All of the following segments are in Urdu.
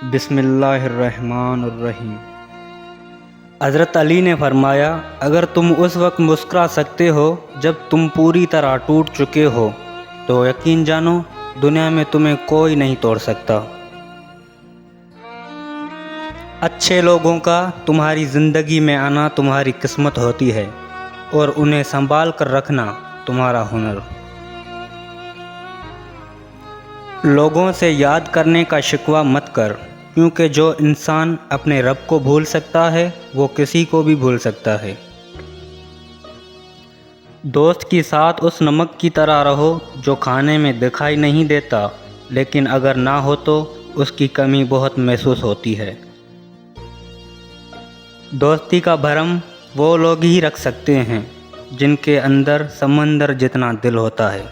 بسم اللہ الرحمن الرحیم۔ حضرت علی نے فرمایا، اگر تم اس وقت مسکرا سکتے ہو جب تم پوری طرح ٹوٹ چکے ہو تو یقین جانو دنیا میں تمہیں کوئی نہیں توڑ سکتا۔ اچھے لوگوں کا تمہاری زندگی میں آنا تمہاری قسمت ہوتی ہے اور انہیں سنبھال کر رکھنا تمہارا ہنر۔ لوگوں سے یاد کرنے کا شکوہ مت کر، کیونکہ جو انسان اپنے رب کو بھول سکتا ہے وہ کسی کو بھی بھول سکتا ہے۔ دوست کے ساتھ اس نمک کی طرح رہو جو کھانے میں دکھائی نہیں دیتا لیکن اگر نہ ہو تو اس کی کمی بہت محسوس ہوتی ہے۔ دوستی کا بھرم وہ لوگ ہی رکھ سکتے ہیں جن کے اندر سمندر جتنا دل ہوتا ہے۔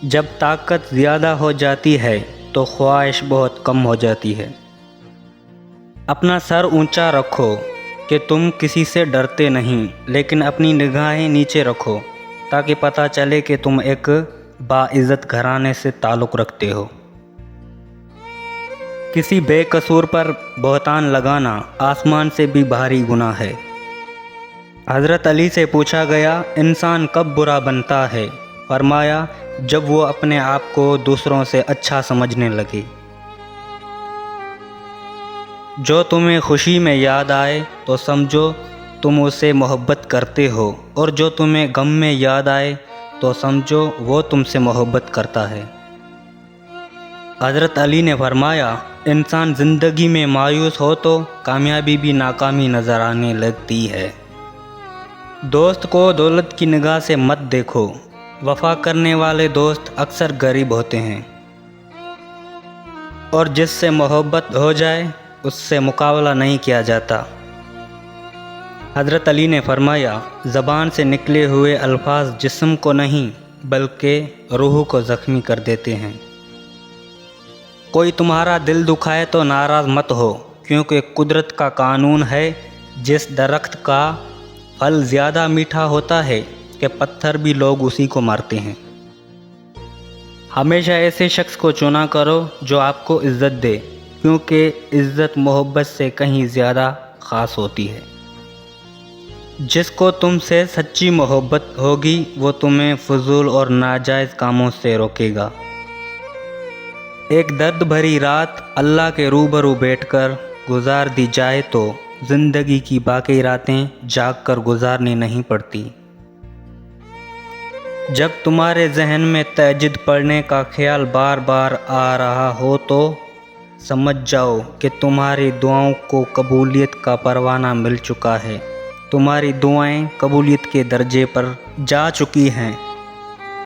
جب طاقت زیادہ ہو جاتی ہے تو خواہش بہت کم ہو جاتی ہے۔ اپنا سر اونچا رکھو کہ تم کسی سے ڈرتے نہیں، لیکن اپنی نگاہیں نیچے رکھو تاکہ پتہ چلے کہ تم ایک باعزت گھرانے سے تعلق رکھتے ہو۔ کسی بے قصور پر بہتان لگانا آسمان سے بھی بھاری گناہ ہے۔ حضرت علی سے پوچھا گیا، انسان کب برا بنتا ہے؟ فرمایا، جب وہ اپنے آپ کو دوسروں سے اچھا سمجھنے لگے۔ جو تمہیں خوشی میں یاد آئے تو سمجھو تم اسے محبت کرتے ہو، اور جو تمہیں غم میں یاد آئے تو سمجھو وہ تم سے محبت کرتا ہے۔ حضرت علی نے فرمایا، انسان زندگی میں مایوس ہو تو کامیابی بھی ناکامی نظر آنے لگتی ہے۔ دوست کو دولت کی نگاہ سے مت دیکھو، وفا کرنے والے دوست اکثر غریب ہوتے ہیں، اور جس سے محبت ہو جائے اس سے مقابلہ نہیں کیا جاتا۔ حضرت علی نے فرمایا، زبان سے نکلے ہوئے الفاظ جسم کو نہیں بلکہ روح کو زخمی کر دیتے ہیں۔ کوئی تمہارا دل دکھائے تو ناراض مت ہو، کیونکہ قدرت کا قانون ہے، جس درخت کا پھل زیادہ میٹھا ہوتا ہے کہ پتھر بھی لوگ اسی کو مارتے ہیں۔ ہمیشہ ایسے شخص کو چنا کرو جو آپ کو عزت دے، کیونکہ عزت محبت سے کہیں زیادہ خاص ہوتی ہے۔ جس کو تم سے سچی محبت ہوگی وہ تمہیں فضول اور ناجائز کاموں سے روکے گا۔ ایک درد بھری رات اللہ کے روبرو بیٹھ کر گزار دی جائے تو زندگی کی باقی راتیں جاگ کر گزارنی نہیں پڑتی۔ جب تمہارے ذہن میں تہجد پڑھنے کا خیال بار بار آ رہا ہو تو سمجھ جاؤ کہ تمہاری دعاؤں کو قبولیت کا پروانہ مل چکا ہے۔ تمہاری دعائیں قبولیت کے درجے پر جا چکی ہیں۔